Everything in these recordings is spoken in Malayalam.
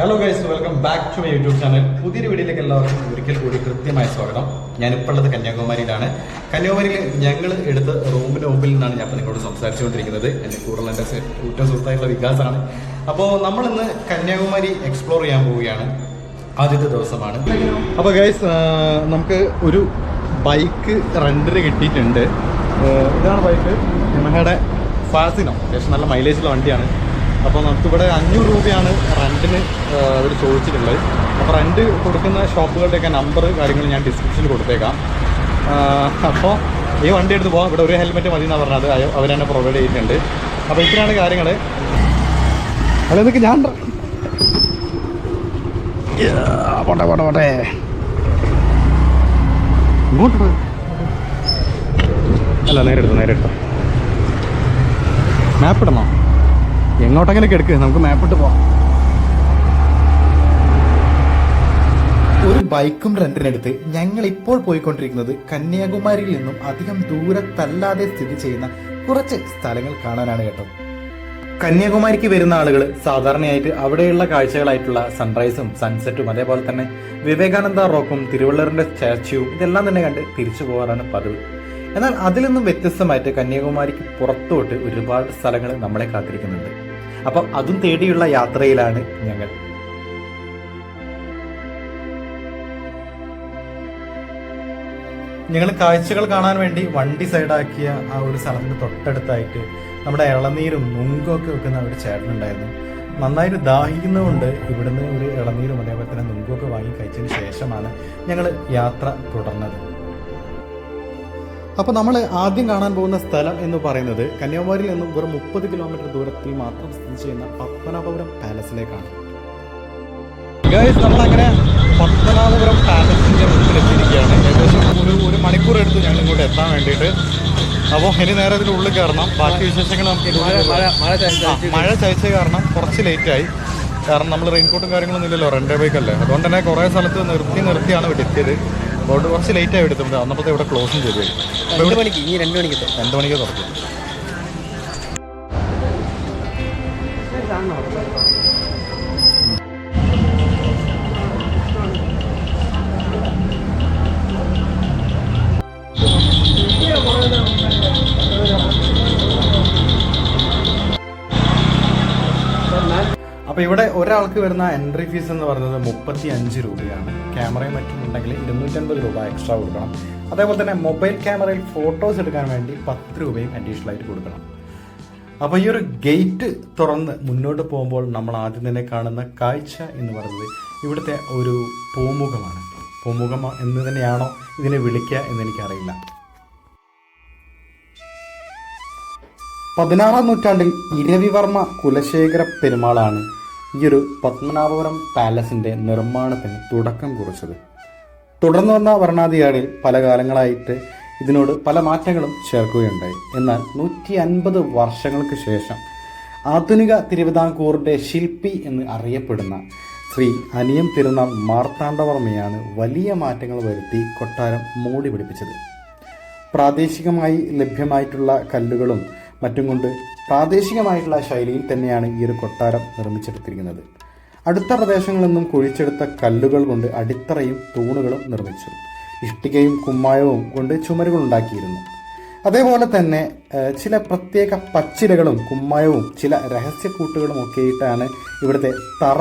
Hello guys, welcome back to my YouTube channel. പുതിയൊരു വീഡിയോയിലേക്ക് എല്ലാവർക്കും ഒരിക്കൽ കൂടി കൃത്യമായ സ്വാഗതം. ഞാനിപ്പോൾ ഉള്ളത് കന്യാകുമാരിയിലാണ്. കന്യാകുമാരിയിൽ ഞങ്ങൾ എടുത്ത റൂമിൻ്റെ മുമ്പിൽ നിന്നാണ് ഞാൻ ഇപ്പോൾ നിങ്ങളോട് സംസാരിച്ചുകൊണ്ടിരിക്കുന്നത്. എൻ്റെ കൂടുതൽ എൻ്റെ ഉറ്റ സുഹൃത്തായിട്ടുള്ള വികാസമാണ്. അപ്പോൾ നമ്മളിന്ന് കന്യാകുമാരി എക്സ്പ്ലോർ ചെയ്യാൻ പോവുകയാണ്. ആദ്യത്തെ ദിവസമാണ്. അപ്പോൾ ഗൈസ്, നമുക്ക് ഒരു ബൈക്ക് റെൻറ്റിന് കിട്ടിയിട്ടുണ്ട്. ഇതാണ് ബൈക്ക്, യമഹയുടെ ഫാസിനോ. അത്യാവശ്യം നല്ല മൈലേജുള്ള വണ്ടിയാണ്. അപ്പോൾ നമുക്കിവിടെ 500 രൂപയാണ് റെൻറ്റിന് അവർ ചോദിച്ചിട്ടുള്ളത്. അപ്പോൾ റെൻറ്റ് കൊടുക്കുന്ന ഷോപ്പുകളുടെയൊക്കെ നമ്പർ കാര്യങ്ങൾ ഞാൻ ഡിസ്ക്രിപ്ഷനിൽ കൊടുത്തേക്കാം. അപ്പോൾ ഈ വണ്ടി എടുത്ത് പോകാം. ഇവിടെ ഒരു ഹെൽമെറ്റ് മതി എന്നാണ് പറഞ്ഞത്, അവരെന്നെ പ്രൊവൈഡ് ചെയ്തിട്ടുണ്ട്. അപ്പോൾ ഇത്രയാണ് കാര്യങ്ങൾ. അതെന്തൊക്കെ ഞാൻ പോട്ടെ ഇങ്ങോട്ട് അല്ല, നേരെ എടുത്തോ. മാപ്പ് ഇടണോ? എങ്ങോട്ടെങ്കിലും എടുക്ക്, നമുക്ക് മാപ്പിട്ട് പോവാം. ഒരു ബൈക്കും റെന്റിനെടുത്ത് ഞങ്ങൾ ഇപ്പോൾ പോയിക്കൊണ്ടിരിക്കുന്നത് കന്യാകുമാരിയിൽ നിന്നും അധികം ദൂരത്തല്ലാതെ സ്ഥിതി ചെയ്യുന്ന കുറച്ച് സ്ഥലങ്ങൾ കാണാനാണ് കേട്ടോ. കന്യാകുമാരിക്ക് വരുന്ന ആളുകൾ സാധാരണയായിട്ട് അവിടെയുള്ള കാഴ്ചകളായിട്ടുള്ള സൺറൈസും സൺസെറ്റും അതേപോലെ തന്നെ വിവേകാനന്ദ റോക്കും തിരുവള്ളൂരിന്റെ സ്റ്റാച്യൂവും ഇതെല്ലാം തന്നെ കണ്ട് തിരിച്ചു പോകാറാണ് പതിവ്. എന്നാൽ അതിൽ നിന്നും വ്യത്യസ്തമായിട്ട് കന്യാകുമാരിക്ക് പുറത്തോട്ട് ഒരുപാട് സ്ഥലങ്ങൾ നമ്മളെ കാത്തിരിക്കുന്നുണ്ട്. അപ്പം അതും തേടിയുള്ള യാത്രയിലാണ് ഞങ്ങൾ. ഞങ്ങൾ കാഴ്ചകൾ കാണാൻ വേണ്ടി വണ്ടി സൈഡാക്കിയ ആ ഒരു സ്ഥലത്തിന് തൊട്ടടുത്തായിട്ട് നമ്മുടെ ഇളനീരും നുങ്കും ഒക്കെ വെക്കുന്ന ഒരു ചേട്ടനുണ്ടായിരുന്നു. നന്നായിട്ട് ദാഹിക്കുന്നതുകൊണ്ട് ഇവിടുന്ന് ഒരു ഇളനീരും അതേപോലെ തന്നെ നുങ്കൊക്കെ വാങ്ങി കഴിച്ചതിന് ശേഷമാണ് ഞങ്ങൾ യാത്ര തുടർന്നത്. അപ്പോൾ നമ്മൾ ആദ്യം കാണാൻ പോകുന്ന സ്ഥലം എന്ന് പറയുന്നത് കന്യാകുമാരിയിൽ നിന്നും വെറും 30 കിലോമീറ്റർ ദൂരത്തിൽ മാത്രം സ്ഥിതി ചെയ്യുന്ന പത്മനാഭപുരം പാലസിലേക്കാണ്. നമ്മളങ്ങനെ പത്മനാഭപുരം പാലസിന്റെ മുന്നിലെത്തിയിരിക്കുകയാണ്. ഏകദേശം ഒരു മണിക്കൂർ എടുത്തു ഞങ്ങൾ ഇങ്ങോട്ട് എത്താൻ വേണ്ടിയിട്ട്. അപ്പോൾ ഇനി നേരെ അതിൻ്റെ ഉള്ളിൽ കയറണം. ബാക്കി വിശേഷങ്ങൾ നമുക്ക് മഴ ചയച്ച കാരണം കുറച്ച് ലേറ്റായി. കാരണം നമ്മൾ റെയിൻകോട്ടും കാര്യങ്ങളൊന്നും ഇല്ലല്ലോ, റെൻ്റ് ബൈക്കല്ലേ. അതുകൊണ്ട് തന്നെ കുറേ സ്ഥലത്ത് നിർത്തിയാണ് ഇവിടെ എത്തിയത്. അതുകൊണ്ട് കുറച്ച് ലേറ്റായി എടുത്തിട്ടുണ്ട്. അന്നപ്പോഴത്തെ ഇവിടെ ക്ലോസും ചെയ്തു. 2 മണിക്ക് തുറക്കും. അപ്പോൾ ഇവിടെ ഒരാൾക്ക് വരുന്ന എൻട്രി ഫീസ് എന്ന് പറയുന്നത് 35 രൂപയാണ്. ക്യാമറയും മറ്റും ഉണ്ടെങ്കിൽ 250 രൂപ എക്സ്ട്രാ കൊടുക്കണം. അതേപോലെ തന്നെ മൊബൈൽ ക്യാമറയിൽ ഫോട്ടോസ് എടുക്കാൻ വേണ്ടി 10 രൂപയും അഡീഷണൽ ആയിട്ട് കൊടുക്കണം. അപ്പോൾ ഈ ഒരു ഗേറ്റ് തുറന്ന് മുന്നോട്ട് പോകുമ്പോൾ നമ്മൾ ആദ്യം തന്നെ കാണുന്ന കാഴ്ച എന്ന് പറയുന്നത് ഇവിടുത്തെ ഒരു പൂമുഖമാണ്. പൂമുഖം എന്ന് തന്നെയാണോ ഇതിനെ വിളിക്കുക എന്നെനിക്കറിയില്ല. 16-ാം നൂറ്റാണ്ടിൽ ഇരവിവർമ്മ കുലശേഖര പെരുമാളാണ് ഈ ഒരു പത്മനാഭപുരം പാലസിന്റെ നിർമ്മാണത്തിന് തുടക്കം കുറിച്ചത്. തുടർന്ന് വന്ന ഭരണാധികാരികൾ പല കാലങ്ങളായിട്ട് ഇതിനോട് പല മാറ്റങ്ങളും ചേർക്കുകയുണ്ടായി. എന്നാൽ 150 വർഷങ്ങൾക്ക് ശേഷം ആധുനിക തിരുവിതാംകൂറിന്റെ ശില്പി എന്ന് അറിയപ്പെടുന്ന ശ്രീ അനിയം തിരുനാൾ മാർത്താണ്ഡവർമ്മയാണ് വലിയ മാറ്റങ്ങൾ വരുത്തി കൊട്ടാരം മൂടി പിടിപ്പിച്ചത്. പ്രാദേശികമായി ലഭ്യമായിട്ടുള്ള കല്ലുകളും മറ്റും കൊണ്ട് പ്രാദേശികമായിട്ടുള്ള ശൈലിയിൽ തന്നെയാണ് ഈ ഒരു കൊട്ടാരം നിർമ്മിച്ചെടുത്തിരിക്കുന്നത്. അടുത്ത പ്രദേശങ്ങളിൽ നിന്നും കുഴിച്ചെടുത്ത കല്ലുകൾ കൊണ്ട് അടിത്തറയും തൂണുകളും നിർമ്മിച്ചു. ഇഷ്ടികയും കുമ്മായവും കൊണ്ട് ചുമരുകൾ ഉണ്ടാക്കിയിരുന്നു. അതേപോലെ തന്നെ ചില പ്രത്യേക പച്ചിലകളും കുമ്മായവും ചില രഹസ്യക്കൂട്ടുകളും ഒക്കെ ആയിട്ടാണ് ഇവിടുത്തെ തറ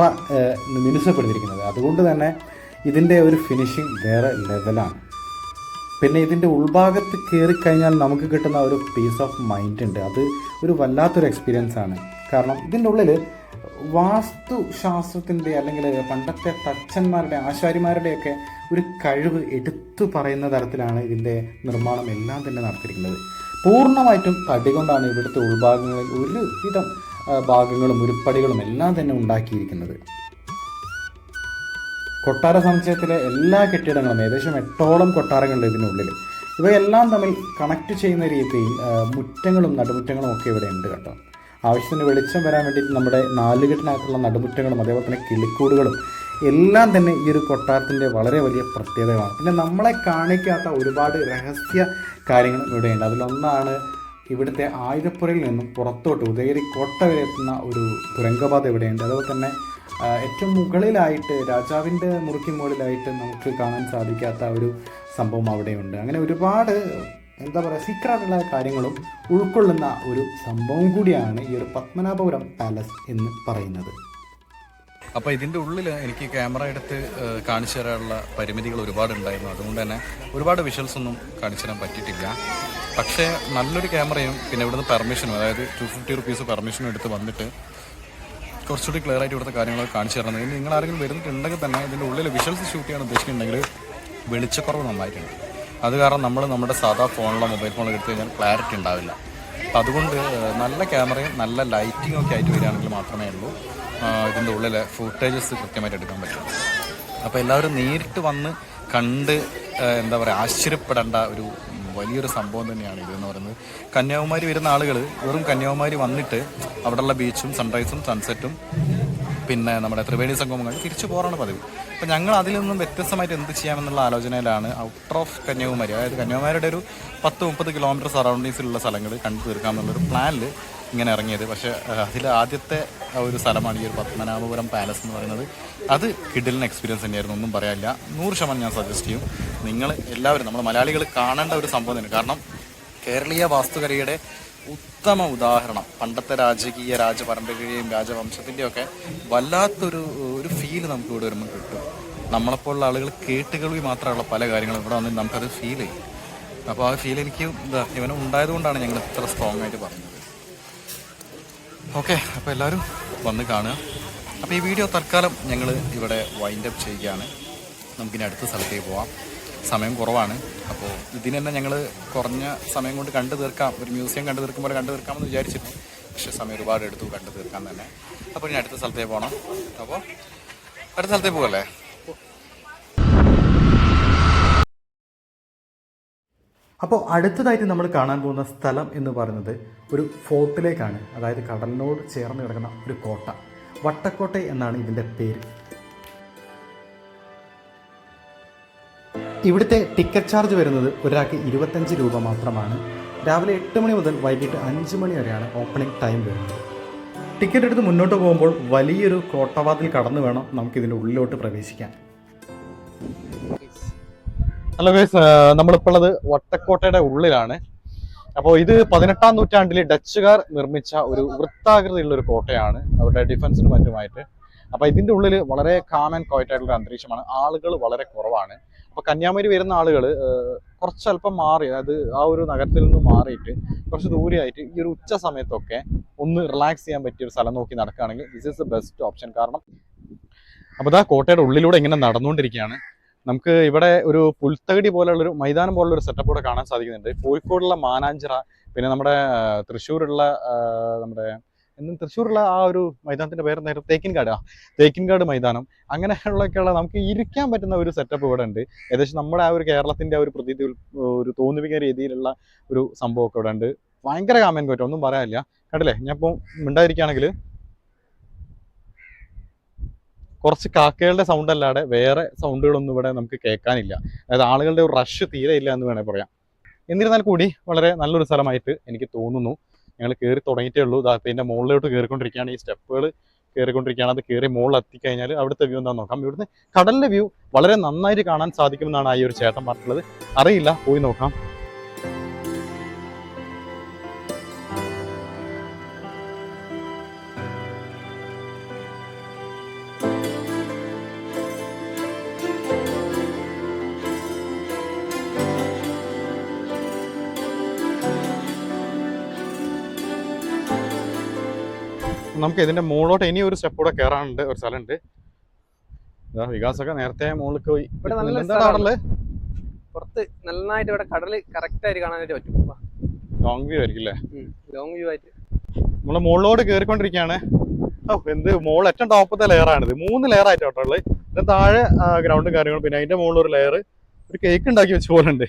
മിനുസപ്പെടുത്തിയിരിക്കുന്നത്. അതുകൊണ്ട് തന്നെ ഇതിൻ്റെ ഒരു ഫിനിഷിങ് വേറെ ലെവലാണ്. പിന്നെ ഇതിൻ്റെ ഉൾഭാഗത്ത് കയറിക്കഴിഞ്ഞാൽ നമുക്ക് കിട്ടുന്ന ഒരു പീസ് ഓഫ് മൈൻഡ് ഉണ്ട്. അത് ഒരു വല്ലാത്തൊരു എക്സ്പീരിയൻസ് ആണ്. കാരണം ഇതിൻ്റെ ഉള്ളിൽ വാസ്തുശാസ്ത്രത്തിൻ്റെ അല്ലെങ്കിൽ പണ്ടത്തെ തച്ചന്മാരുടെ ആശാരിമാരുടെയൊക്കെ ഒരു കഴിവ് എടുത്തു പറയുന്ന തരത്തിലാണ് ഇതിൻ്റെ നിർമ്മാണം എല്ലാം തന്നെ നടത്തിയിരിക്കുന്നത്. പൂർണ്ണമായിട്ടും തടി കൊണ്ടാണ് ഇവിടുത്തെ ഉൾഭാഗങ്ങളിൽ ഒരുവിധം ഭാഗങ്ങളും ഉരുപ്പടികളും എല്ലാം തന്നെ ഉണ്ടാക്കിയിരിക്കുന്നത്. കൊട്ടാര സമുച്ചയത്തിലെ എല്ലാ കെട്ടിടങ്ങളും ഏകദേശം 8ഓളം കൊട്ടാരങ്ങളുണ്ട് ഇതിനുള്ളിൽ. ഇവയെല്ലാം തമ്മിൽ കണക്ട് ചെയ്യുന്ന രീതിയിൽ മുറ്റങ്ങളും നടുമുറ്റങ്ങളും ഒക്കെ ഇവിടെ ഉണ്ട് കേട്ടോ. ആവശ്യത്തിന് വെളിച്ചം വരാൻ വേണ്ടിയിട്ട് നമ്മുടെ 4 കെട്ടിനകത്തുള്ള നടുമുറ്റങ്ങളും അതേപോലെ തന്നെ കിളിക്കൂടുകളും എല്ലാം തന്നെ ഈ ഒരു കൊട്ടാരത്തിൻ്റെ വളരെ വലിയ പ്രത്യേകതയാണ്. പിന്നെ നമ്മളെ കാണിക്കാത്ത ഒരുപാട് രഹസ്യ കാര്യങ്ങൾ ഇവിടെയുണ്ട്. അതിലൊന്നാണ് ഇവിടുത്തെ ആയുധപ്പുരയിൽ നിന്നും പുറത്തോട്ട് ഉദയഗിരി കോട്ട വരെ എത്തുന്ന ഒരു തുരങ്കപാത ഇവിടെയുണ്ട്. അതുപോലെ തന്നെ ഏറ്റവും മുകളിലായിട്ട് രാജാവിൻ്റെ മുറിക്ക് മുകളിലായിട്ട് നമുക്ക് കാണാൻ സാധിക്കാത്ത ഒരു സംഭവം അവിടെയുണ്ട്. അങ്ങനെ ഒരുപാട് എന്താ പറയുക സീക്രട്ടുള്ള കാര്യങ്ങളും ഉൾക്കൊള്ളുന്ന ഒരു സംഭവം കൂടിയാണ് ഈ ഒരു പത്മനാഭപുരം പാലസ് എന്ന് പറയുന്നത്. അപ്പോൾ ഇതിൻ്റെ ഉള്ളിൽ എനിക്ക് ക്യാമറ എടുത്ത് കാണിച്ചു തരാനുള്ള പരിമിതികൾ ഒരുപാടുണ്ടായിരുന്നു. അതുകൊണ്ട് തന്നെ ഒരുപാട് വിഷ്വൽസ് ഒന്നും കാണിച്ചു തരാൻ പറ്റിയിട്ടില്ല. പക്ഷേ നല്ലൊരു ക്യാമറയും പിന്നെ ഇവിടുന്ന് പെർമിഷനും, അതായത് 250 റുപ്പീസ് പെർമിഷനും എടുത്ത് വന്നിട്ട് കുറച്ചുകൂടി ക്ലിയർ ആയിട്ട് ഇവിടുത്തെ കാര്യങ്ങളൊക്കെ കാണിച്ചു തരണം. ഇനി നിങ്ങൾ ആരെങ്കിലും വരുന്നിട്ടുണ്ടെങ്കിൽ തന്നെ ഇതിൻ്റെ ഉള്ളിൽ വിഷ്വൽസ് ഷൂട്ട് ചെയ്യാൻ ഉദ്ദേശിക്കുന്നുണ്ടെങ്കിൽ വെളിച്ചക്കുറവ് നന്നായിട്ടുണ്ട്. അത് കാരണം നമ്മൾ നമ്മുടെ സാധാ ഫോണിലോ മൊബൈൽ ഫോണിലോ എടുത്തു കഴിഞ്ഞാൽ ക്ലാരിറ്റി ഉണ്ടാവില്ല. അപ്പം അതുകൊണ്ട് നല്ല ക്യാമറയും നല്ല ലൈറ്റിങ്ങും ഒക്കെ ആയിട്ട് വരികയാണെങ്കിൽ മാത്രമേ ഉള്ളൂ ഇതിൻ്റെ ഉള്ളിലെ ഫുട്ടേജസ് കൃത്യമായിട്ട് എടുക്കാൻ പറ്റും. അപ്പോൾ എല്ലാവരും നേരിട്ട് വന്ന് കണ്ട് എന്താ പറയുക ആശ്ചര്യപ്പെടേണ്ട ഒരു വലിയൊരു സംഭവം തന്നെയാണ് ഇതെന്ന് പറയുന്നത്. കന്യാകുമാരി വരുന്ന ആളുകൾ വെറും കന്യാകുമാരി വന്നിട്ട് അവിടെയുള്ള ബീച്ചും സൺറൈസും സൺസെറ്റും പിന്നെ നമ്മുടെ ത്രിവേണി സംഗമം കഴിഞ്ഞ് തിരിച്ചു പോകാറാണ് പതിവ്. അപ്പോൾ ഞങ്ങൾ അതിൽ നിന്നും വ്യത്യസ്തമായിട്ട് എന്ത് ചെയ്യാമെന്നുള്ള ആലോചനയിലാണ് ഔട്ടർ ഓഫ് കന്യാകുമാരി, അതായത് കന്യാകുമാരിയുടെ ഒരു 10-30 കിലോമീറ്റർ സറൗണ്ടിങ്സിലുള്ള സ്ഥലങ്ങൾ കണ്ടു തീർക്കാമെന്നുള്ളൊരു പ്ലാനിൽ ഇങ്ങനെ ഇറങ്ങിയത്. പക്ഷേ അതിൽ ആദ്യത്തെ ഒരു സ്ഥലമാണ് ഈ ഒരു പത്മനാഭപുരം പാലസ് എന്ന് പറയുന്നത്. അത് കിഡിലിന് എക്സ്പീരിയൻസ് തന്നെയായിരുന്നു, ഒന്നും പറയാനില്ല. 100% ഞാൻ സജസ്റ്റ് ചെയ്യും. നിങ്ങൾ എല്ലാവരും, നമ്മൾ മലയാളികൾ കാണേണ്ട ഒരു സംഭവം തന്നെ. കാരണം കേരളീയ വാസ്തുകലയുടെ ഉത്തമ ഉദാഹരണം, പണ്ടത്തെ രാജകീയ രാജപരമ്പരയുടെയും രാജവംശത്തിൻ്റെയും ഒക്കെ വല്ലാത്തൊരു ഫീല് നമുക്ക് ഇവിടെ വരുമ്പോൾ കിട്ടും. നമ്മളെപ്പോലുള്ള ആളുകൾ കേട്ടുകേൾവി മാത്രമുള്ള പല കാര്യങ്ങളും ഇവിടെ വന്നിട്ട് നമുക്കത് ഫീൽ ചെയ്യും. അപ്പോൾ ആ ഫീൽ എനിക്ക് ഇവന് ഉണ്ടായതുകൊണ്ടാണ് ഞങ്ങൾ ഇത്ര സ്ട്രോങ് ആയിട്ട് പറഞ്ഞത്. ഓക്കെ, അപ്പോൾ എല്ലാവരും വന്ന് കാണുക. അപ്പോൾ ഈ വീഡിയോ തൽക്കാലം ഞങ്ങൾ ഇവിടെ വൈൻഡ് അപ്പ് ചെയ്യുകയാണ്. നമുക്കിനി അടുത്ത സ്ഥലത്തേക്ക് പോവാം. സമയം കുറവാണ്. അപ്പോൾ ഇതിന് തന്നെ ഞങ്ങൾ കുറഞ്ഞ സമയം കൊണ്ട് കണ്ടു തീർക്കാം, ഒരു മ്യൂസിയം കണ്ടു തീർക്കും പോലെ കണ്ടു തീർക്കാമെന്ന് വിചാരിച്ചിരുന്നു. പക്ഷേ സമയം ഒരുപാട് എടുത്തു കണ്ടു തീർക്കാൻ തന്നെ. അപ്പോൾ ഇനി അടുത്ത സ്ഥലത്തേക്ക് പോകണം. അപ്പോൾ അടുത്ത സ്ഥലത്തേക്ക് പോകല്ലേ? അപ്പോൾ അടുത്തതായിട്ട് നമ്മൾ കാണാൻ പോകുന്ന സ്ഥലം എന്ന് പറയുന്നത് ഒരു ഫോർട്ടിലേക്കാണ്. അതായത് കടലിനോട് ചേർന്ന് കിടക്കുന്ന ഒരു കോട്ട, വട്ടക്കോട്ട എന്നാണ് ഇതിൻ്റെ പേര്. ഇവിടുത്തെ ടിക്കറ്റ് ചാർജ് വരുന്നത് ഒരാൾക്ക് 25 രൂപ മാത്രമാണ്. രാവിലെ 8 മണി മുതൽ വൈകിട്ട് 5 മണി വരെയാണ് ഓപ്പണിംഗ് ടൈം വരുന്നത്. ടിക്കറ്റ് എടുത്ത് മുന്നോട്ട് പോകുമ്പോൾ വലിയൊരു കോട്ടവാതിൽ കടന്നു വേണം നമുക്കിതിൻ്റെ ഉള്ളിലോട്ട് പ്രവേശിക്കാൻ. ഹലോ ഗൈസ്, നമ്മളിപ്പോൾ ഉള്ളത് വട്ടക്കോട്ടയുടെ ഉള്ളിലാണ്. അപ്പോൾ ഇത് 18-ാം നൂറ്റാണ്ടിൽ ഡച്ചുകാർ നിർമ്മിച്ച ഒരു വൃത്താകൃതിയുള്ള ഒരു കോട്ടയാണ്, അവരുടെ ഡിഫൻസിനും മറ്റുമായിട്ട്. അപ്പോൾ ഇതിൻ്റെ ഉള്ളിൽ വളരെ കാം ആൻഡ് ക്വയറ്റ് ആയിട്ടുള്ള അന്തരീക്ഷമാണ്. ആളുകൾ വളരെ കുറവാണ്. അപ്പോൾ കന്യാകുമാരി വരുന്ന ആളുകൾ കുറച്ചല്പം മാറി, അതായത് ആ ഒരു നഗരത്തിൽ നിന്ന് മാറിയിട്ട് കുറച്ച് ദൂരെയായിട്ട് ഈ ഒരു ഉച്ച സമയത്തൊക്കെ ഒന്ന് റിലാക്സ് ചെയ്യാൻ പറ്റിയ ഒരു സ്ഥലം നോക്കി നടക്കുകയാണെങ്കിൽ this is the best option. കാരണം അപ്പോൾ ഇതാ കോട്ടയുടെ ഉള്ളിലൂടെ ഇങ്ങനെ നടന്നുകൊണ്ടിരിക്കുകയാണ്. നമുക്ക് ഇവിടെ ഒരു പുൽത്തകടി പോലുള്ളൊരു മൈതാനം പോലുള്ളൊരു സെറ്റപ്പ് കൂടെ കാണാൻ സാധിക്കുന്നുണ്ട്. കോഴിക്കോടുള്ള മാനാഞ്ചിറ, പിന്നെ നമ്മുടെ തൃശ്ശൂരുള്ള തൃശ്ശൂരുള്ള ആ ഒരു മൈതാനത്തിൻ്റെ പേരെന്തായിരുന്നു, തേക്കിൻകാട് മൈതാനം. അങ്ങനെയുള്ളൊക്കെയുള്ള നമുക്ക് ഇരിക്കാൻ പറ്റുന്ന ഒരു സെറ്റപ്പ് ഇവിടെ ഉണ്ട്. ഏകദേശം നമ്മുടെ ആ ഒരു കേരളത്തിൻ്റെ ആ ഒരു പ്രതീതി ഒരു തോന്നിപ്പിക്കുന്ന രീതിയിലുള്ള ഒരു സംഭവമൊക്കെ ഇവിടെ ഉണ്ട്. ഭയങ്കര കാമൻ പറ്റും, ഒന്നും പറയാനില്ല. കണ്ടില്ലേ, ഞാൻ ഇപ്പോൾ മിണ്ടായിരിക്കുകയാണെങ്കിൽ കുറച്ച് കാക്കകളുടെ സൗണ്ട് അല്ലാതെ വേറെ സൗണ്ടുകളൊന്നും ഇവിടെ നമുക്ക് കേൾക്കാനില്ല. അതായത് ആളുകളുടെ ഒരു റഷ് തീരെ ഇല്ല എന്ന് വേണേൽ പറയാം. എന്നിരുന്നാൽ കൂടി വളരെ നല്ലൊരു സ്ഥലമായിട്ട് എനിക്ക് തോന്നുന്നു. ഞങ്ങൾ കയറി തുടങ്ങിയിട്ടേ ഉള്ളൂ. ഇതിൻ്റെ മുകളിലോട്ട് കയറിക്കൊണ്ടിരിക്കുകയാണ്. ഈ സ്റ്റെപ്പുകൾ കയറിക്കൊണ്ടിരിക്കുകയാണ്. അത് കയറി മുകളിൽ എത്തിക്കഴിഞ്ഞാൽ അവിടുത്തെ വ്യൂ എന്താണെന്ന് നോക്കാം. ഇവിടുന്ന് കടലിൻ്റെ വ്യൂ വളരെ നന്നായിട്ട് കാണാൻ സാധിക്കുമെന്നാണ് ആ ഈ ഒരു ചേട്ടൻ പറഞ്ഞിട്ടുള്ളത്. അറിയില്ല, പോയി നോക്കാം. നമുക്ക് ഇതിന്റെ മുകളിലോട്ട് ഇനി ഒരു സ്റ്റെപ്പ് കൂടെ കയറാനുണ്ട്. ഒരു സ്ഥലമുണ്ട്. വികാസൊക്കെ നേരത്തെ മുകളിൽ പോയി. ഇവിടെ നല്ല പുറത്ത് നന്നായിട്ട് ഇവിടെ കടല് കറക്റ്റ് ആയിട്ട് കാണാനായിട്ട് പറ്റും. ലോങ് വ്യൂ ആയിരിക്കും അല്ലേ? ലോങ് വ്യൂ ആയിട്ട് നമ്മള് മുകളിലോട്ട് കയറിക്കൊണ്ടിരിക്കുകയാണ്. എന്ത് മുകളിൽ ഏറ്റവും ടോപ്പത്തെ ലെയറാണിത്. 3 ലെയർ ആയിട്ട് കേട്ടുള്ളത്. ഇതിന് താഴെ ഗ്രൗണ്ടും കാര്യങ്ങളും, പിന്നെ അതിന്റെ മുകളിൽ ഒരു ലെയർ, ഒരു കേക്ക് ഉണ്ടാക്കി വെച്ച പോലെ ഉണ്ട്.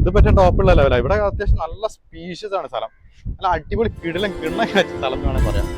ഇത് പറ്റും ടോപ്പുള്ള ലെവലാണ്. ഇവിടെ അത്യാവശ്യം നല്ല സ്പീഷ്യസ് ആണ് സ്ഥലം. നല്ല അടിപൊളി കിടിലം വെച്ച സ്ഥലം എന്ന് വേണമെങ്കിൽ പറയാം.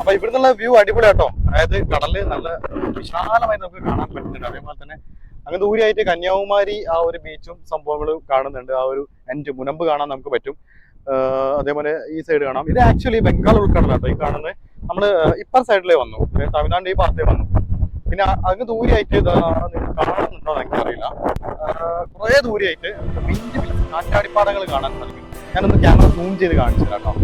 അപ്പൊ ഇവിടുന്നുള്ള വ്യൂ അടിപൊളിയാട്ടോ. അതായത് കടല് നല്ല വിശാലമായി നമുക്ക് കാണാൻ പറ്റുന്നുണ്ട്. അതേപോലെ തന്നെ അങ്ങ് ദൂരെയായിട്ട് കന്യാകുമാരി ആ ഒരു ബീച്ചും സംഭവങ്ങളും കാണുന്നുണ്ട്. ആ ഒരു എൻഡ് മുനമ്പ് കാണാൻ നമുക്ക് പറ്റും. അതേപോലെ ഈ സൈഡ് കാണാം. ഇത് ആക്ച്വലി ബംഗാൾ ഉൾക്കടലാട്ടോ ഈ കാണുന്നത്. നമ്മള് ഇപ്പർ സൈഡിലേ വന്നു, തമിഴ്നാടിന്റെ ഈ ഭാഗത്തേ വന്നു. പിന്നെ അങ്ങ് ദൂരെയായിട്ട് കാണുന്നുണ്ടോ എന്ന് എനിക്കറിയില്ല. കുറെ ദൂരെയായിട്ട് വലിയ കാറ്റാടിപ്പാടങ്ങൾ കാണാൻ സാധിക്കും. ഞാനൊന്ന് ക്യാമറ സൂം ചെയ്ത് കാണിച്ചു തരാം കേട്ടോ.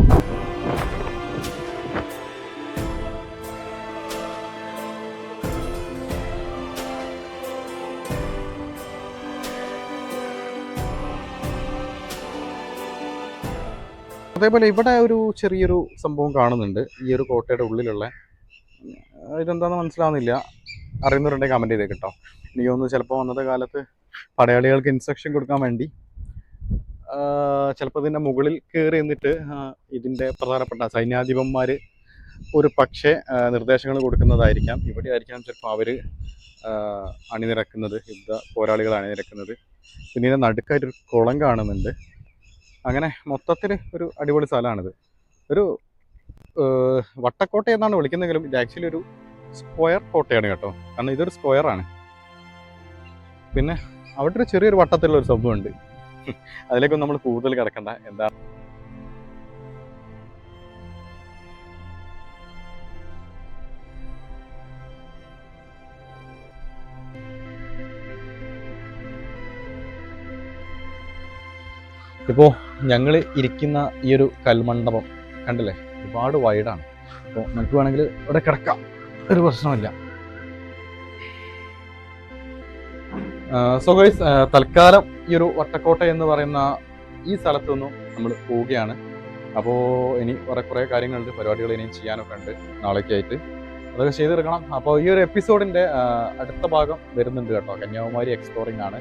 അതേപോലെ ഇവിടെ ഒരു ചെറിയൊരു സംഭവം കാണുന്നുണ്ട് ഈ ഒരു കോട്ടയുടെ ഉള്ളിലുള്ള. ഇതെന്താണെന്ന് മനസ്സിലാവുന്നില്ല. അറിയുന്നവരുണ്ടെങ്കിൽ കമൻറ്റ് ചെയ്തേ കേട്ടോ. എനിക്ക് തോന്നുന്നു ചിലപ്പോൾ അന്നത്തെ കാലത്ത് പടയാളികൾക്ക് ഇൻസ്ട്രക്ഷൻ കൊടുക്കാൻ വേണ്ടി ചിലപ്പോൾ ഇതിൻ്റെ മുകളിൽ കയറി നിന്നിട്ട് ഇതിൻ്റെ പ്രധാനപ്പെട്ട സൈന്യാധിപന്മാർ ഒരു പക്ഷേ നിർദ്ദേശങ്ങൾ കൊടുക്കുന്നതായിരിക്കാം. ഇവിടെ ആയിരിക്കാം ചിലപ്പോൾ അവർ അണിനിരക്കുന്നത്, യുദ്ധ പോരാളികൾ അണിനിരക്കുന്നത്. പിന്നെ ഇതിൻ്റെ നടുക്കായിട്ടൊരു കുളം കാണുന്നുണ്ട്. അങ്ങനെ മൊത്തത്തിൽ ഒരു അടിപൊളി സ്ഥലമാണിത്. ഒരു വട്ടക്കോട്ട എന്നാണ് വിളിക്കുന്നതെങ്കിലും ഇത് ആക്ച്വലി ഒരു സ്ക്വയർ കോട്ടയാണ് കേട്ടോ. കാരണം ഇതൊരു സ്ക്വയറാണ്. പിന്നെ അവിടെ ഒരു ചെറിയൊരു വട്ടത്തിലുള്ള ഒരു സംഭവമുണ്ട്. അതിലേക്കൊന്നും നമ്മൾ കൂടുതൽ കിടക്കണ്ട. എന്താ ഇപ്പോൾ ഞങ്ങൾ ഇരിക്കുന്ന ഈ ഒരു കൽമണ്ഡപം കണ്ടില്ലേ, ഒരുപാട് വൈഡാണ്. അപ്പോൾ നമുക്ക് വേണമെങ്കിൽ ഇവിടെ കിടക്കാം, ഒരു പ്രശ്നമില്ല. സോ ഗൈസ്, തൽക്കാലം ഈ ഒരു വട്ടക്കോട്ട എന്ന് പറയുന്ന ഈ സ്ഥലത്തു നിന്നും നമ്മൾ പോവുകയാണ്. അപ്പോൾ ഇനി കുറേ കാര്യങ്ങളുണ്ട്, പരിപാടികൾ ഇനിയും ചെയ്യാനൊക്കെ ഉണ്ട് നാളേക്കായിട്ട്. അതൊക്കെ ചെയ്തെടുക്കണം. അപ്പോൾ ഈ ഒരു എപ്പിസോഡിൻ്റെ അടുത്ത ഭാഗം വരുന്നുണ്ട് കേട്ടോ. കന്യാകുമാരി എക്സ്പ്ലോറിംഗ് ആണ്.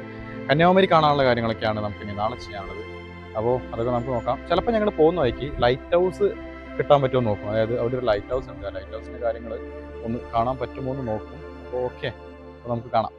കന്യാകുമാരി കാണാനുള്ള കാര്യങ്ങളൊക്കെയാണ് നമുക്ക് ഇനി നാളെ ചെയ്യാനുള്ളത്. അപ്പോൾ അതൊക്കെ നമുക്ക് നോക്കാം. ചിലപ്പോൾ ഞങ്ങൾ പോകുന്ന വഴിക്ക് ലൈറ്റ് ഹൗസ് കിട്ടാൻ പറ്റുമോ നോക്കും. അതായത് അവിടെ ഒരു ലൈറ്റ് ഹൗസ് ഉണ്ട്. ആ ലൈറ്റ് ഹൗസിൻ്റെ കാര്യങ്ങൾ ഒന്ന് കാണാൻ പറ്റുമോ എന്ന് നോക്കും. അപ്പോൾ ഓക്കെ, അപ്പോൾ നമുക്ക് കാണാം.